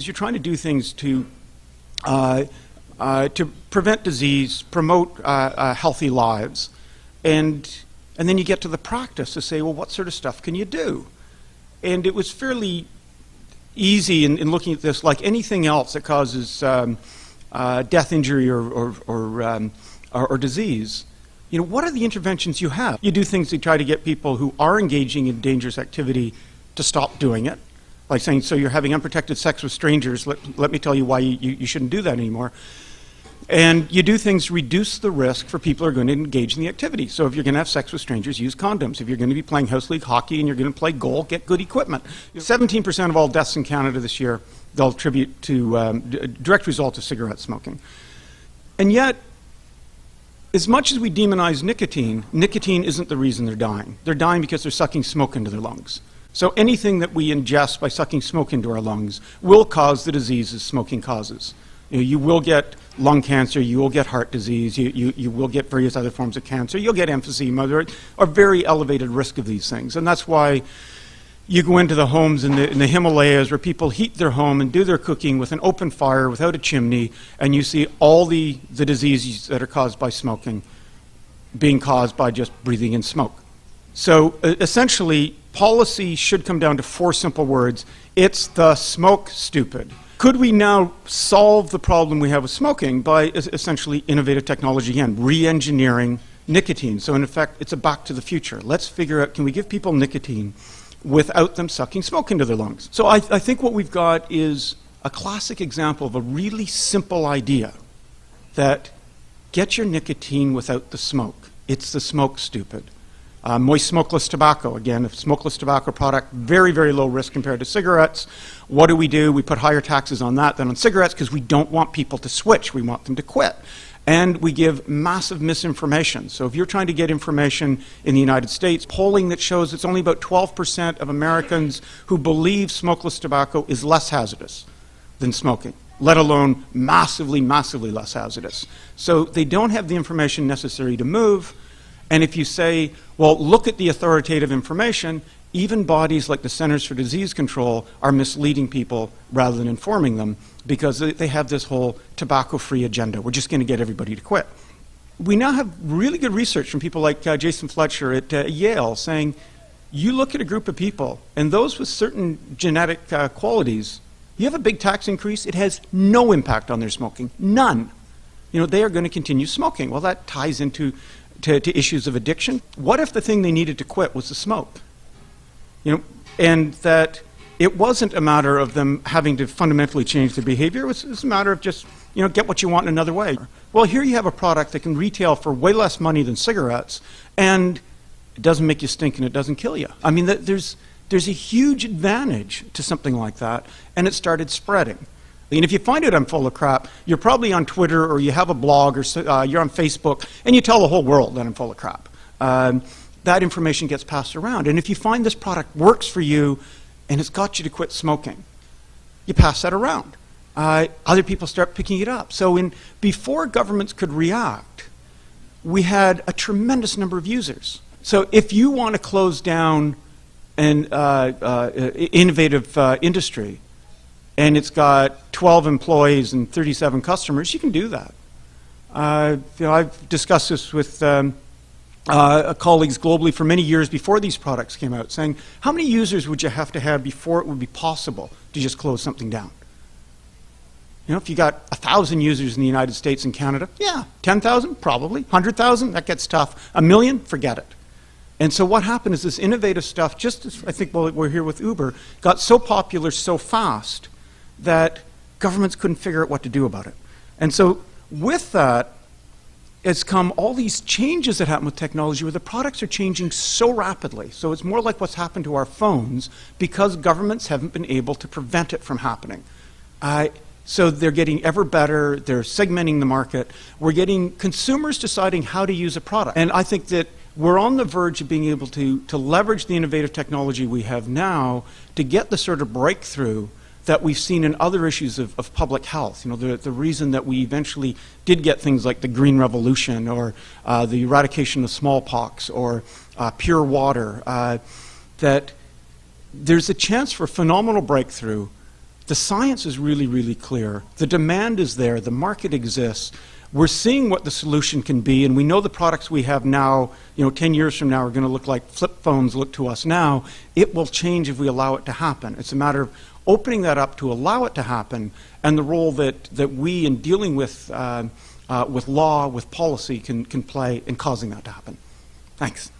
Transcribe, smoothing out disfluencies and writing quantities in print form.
You're trying to do things to prevent disease, promote healthy lives, and then you get to the practice to say, well, what sort of stuff can you do? And it was fairly easy in looking at this, like anything else that causes death, injury, or disease. You know, what are the interventions you have? You do things to try to get people who are engaging in dangerous activity to stop doing it. Like saying, so you're having unprotected sex with strangers, let me tell you why you shouldn't do that anymore. And you do things to reduce the risk for people who are going to engage in the activity. So if you're going to have sex with strangers, use condoms. If you're going to be playing house league hockey and you're going to play goal, get good equipment. 17% of all deaths in Canada this year, they'll attribute to direct result of cigarette smoking. And yet, as much as we demonize nicotine, nicotine isn't the reason they're dying. They're dying because they're sucking smoke into their lungs. So anything that we ingest by sucking smoke into our lungs will cause the diseases smoking causes. You will get lung cancer, you will get heart disease, you will get various other forms of cancer, you'll get emphysema. There are very elevated risk of these things. And that's why you go into the homes in the Himalayas where people heat their home and do their cooking with an open fire without a chimney, and you see all the diseases that are caused by smoking being caused by just breathing in smoke. So essentially, policy should come down to 4 simple words. It's the smoke stupid. Could we now solve the problem we have with smoking by essentially innovative technology again, re-engineering nicotine? So in effect, it's a back to the future. Let's figure out, can we give people nicotine without them sucking smoke into their lungs? So I think what we've got is a classic example of a really simple idea that get your nicotine without the smoke. It's the smoke stupid. Moist smokeless tobacco, again, a smokeless tobacco product, very, very low risk compared to cigarettes. What do? We put higher taxes on that than on cigarettes because we don't want people to switch. We want them to quit. And we give massive misinformation. So if you're trying to get information in the United States, polling that shows it's only about 12% of Americans who believe smokeless tobacco is less hazardous than smoking, let alone massively, massively less hazardous. So they don't have the information necessary to move. And if you say, well, look at the authoritative information, even bodies like the Centers for Disease Control are misleading people rather than informing them because they have this whole tobacco-free agenda. We're just going to get everybody to quit. We now have really good research from people like Jason Fletcher at Yale saying, you look at a group of people, and those with certain genetic qualities, you have a big tax increase, it has no impact on their smoking, none. You know, they are going to continue smoking. Well, that ties into to issues of addiction. What if the thing they needed to quit was the smoke? You know, and that it wasn't a matter of them having to fundamentally change their behavior. It was a matter of just, you know, get what you want in another way. Well, here you have a product that can retail for way less money than cigarettes, and it doesn't make you stink and it doesn't kill you. I mean, there's a huge advantage to something like that, and it started spreading. And if you find out I'm full of crap, you're probably on Twitter or you have a blog or you're on Facebook and you tell the whole world that I'm full of crap. That information gets passed around. And if you find this product works for you and it's got you to quit smoking, you pass that around. Other people start picking it up. So before governments could react, we had a tremendous number of users. So if you want to close down an innovative industry, and it's got 12 employees and 37 customers, you can do that. You know, I've discussed this with colleagues globally for many years before these products came out, saying, how many users would you have to have before it would be possible to just close something down? You know, if you got 1,000 users in the United States and Canada, yeah, 10,000, probably. 100,000, that gets tough. 1 million, forget it. And so what happened is this innovative stuff, just as I think we're here with Uber, got so popular so fast that governments couldn't figure out what to do about it. And so with that has come all these changes that happen with technology where the products are changing so rapidly. So it's more like what's happened to our phones because governments haven't been able to prevent it from happening. So they're getting ever better, they're segmenting the market, we're getting consumers deciding how to use a product. And I think that we're on the verge of being able to leverage the innovative technology we have now to get the sort of breakthrough that we've seen in other issues of public health. You know, the reason that we eventually did get things like the Green Revolution or the eradication of smallpox or pure water, that there's a chance for phenomenal breakthrough The science is really, really clear. The demand is there. The market exists. We're seeing what the solution can be, and we know the products we have now, 10 years from now are going to look like flip phones look to us now. It will change if we allow it to happen. It's a matter of opening that up to allow it to happen, and the role that we in dealing with law, with policy can play in causing that to happen. Thanks.